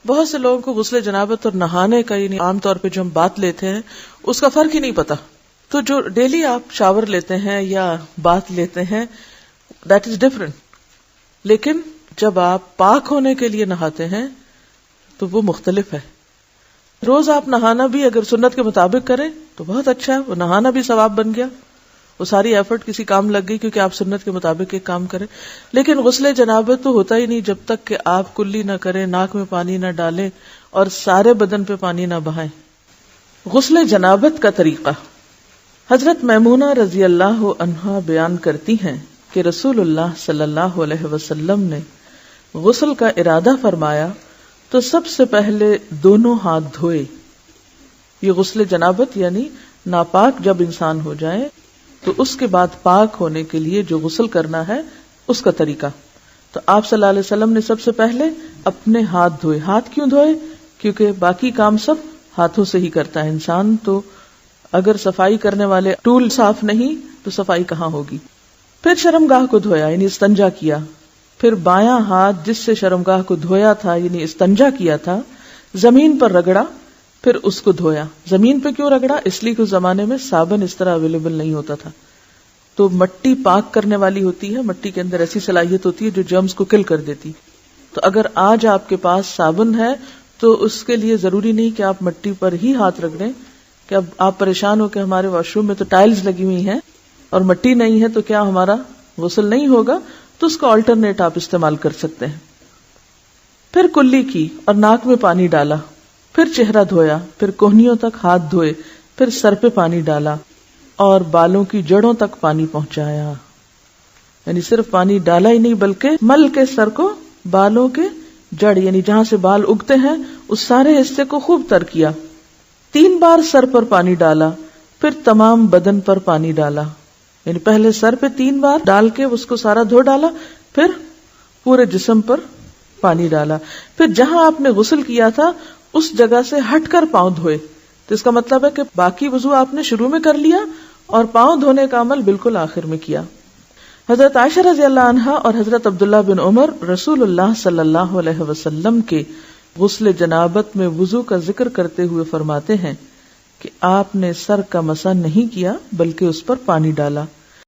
بہت سے لوگوں کو غسل جنابت اور نہانے کا یعنی عام طور پہ جو ہم بات لیتے ہیں اس کا فرق ہی نہیں پتا. تو جو ڈیلی آپ شاور لیتے ہیں یا بات لیتے ہیں دیٹ از ڈفرنٹ، لیکن جب آپ پاک ہونے کے لیے نہاتے ہیں تو وہ مختلف ہے. روز آپ نہانا بھی اگر سنت کے مطابق کریں تو بہت اچھا ہے، وہ نہانا بھی ثواب بن گیا، وہ ساری ایفرٹ کسی کام لگ گئی کیونکہ آپ سنت کے مطابق ایک کام کریں. لیکن غسل جنابت تو ہوتا ہی نہیں جب تک کہ آپ کلی نہ کریں، ناک میں پانی نہ ڈالیں اور سارے بدن پہ پانی نہ بہائیں. غسل جنابت کا طریقہ حضرت میمونہ رضی اللہ عنہا بیان کرتی ہیں کہ رسول اللہ صلی اللہ علیہ وسلم نے غسل کا ارادہ فرمایا تو سب سے پہلے دونوں ہاتھ دھوئے. یہ غسل جنابت یعنی ناپاک جب انسان ہو جائے تو اس کے بعد پاک ہونے کے لیے جو غسل کرنا ہے اس کا طریقہ. تو آپ صلی اللہ علیہ وسلم نے سب سے پہلے اپنے ہاتھ دھوئے. ہاتھ کیوں دھوئے؟ کیونکہ باقی کام سب ہاتھوں سے ہی کرتا ہے انسان، تو اگر صفائی کرنے والے ٹول صاف نہیں تو صفائی کہاں ہوگی. پھر شرمگاہ کو دھویا یعنی استنجا کیا. پھر بایاں ہاتھ جس سے شرمگاہ کو دھویا تھا یعنی استنجا کیا تھا زمین پر رگڑا، پھر اس کو دھویا. زمین پہ کیوں رگڑا؟ اس لیے کہ اس زمانے میں صابن اس طرح اویلیبل نہیں ہوتا تھا، تو مٹی پاک کرنے والی ہوتی ہے، مٹی کے اندر ایسی صلاحیت ہوتی ہے جو جرمز کو کل کر دیتی. تو اگر آج آپ کے پاس صابن ہے تو اس کے لیے ضروری نہیں کہ آپ مٹی پر ہی ہاتھ رگڑیں کہ اب آپ پریشان ہو کہ ہمارے واش روم میں تو ٹائلز لگی ہوئی ہیں اور مٹی نہیں ہے تو کیا ہمارا غسل نہیں ہوگا، تو اس کا آلٹرنیٹ آپ استعمال کر سکتے ہیں. پھر کلی کی اور ناک میں پانی ڈالا، پھر چہرہ دھویا، پھر کوہنیوں تک ہاتھ دھوئے، پھر سر پہ پانی ڈالا اور بالوں کی جڑوں تک پانی پہنچایا. یعنی صرف پانی ڈالا ہی نہیں بلکہ مل کے سر کو بالوں کے جڑ یعنی جہاں سے بال اگتے ہیں اس سارے حصے کو خوب تر کیا. 3 بار سر پر پانی ڈالا، پھر تمام بدن پر پانی ڈالا. یعنی پہلے سر پہ 3 بار ڈال کے اس کو سارا دھو ڈالا، پھر پورے جسم پر پانی ڈالا. پھر جہاں آپ نے غسل کیا تھا اس جگہ سے ہٹ کر پاؤں دھوئے. تو اس کا مطلب ہے کہ باقی وضو آپ نے شروع میں کر لیا اور پاؤں دھونے کا عمل بالکل آخر میں کیا. حضرت عائشہ رضی اللہ عنہا اور حضرت عبداللہ بن عمر رسول اللہ صلی اللہ علیہ وسلم کے غسل جنابت میں وضو کا ذکر کرتے ہوئے فرماتے ہیں کہ آپ نے سر کا مسح نہیں کیا بلکہ اس پر پانی ڈالا.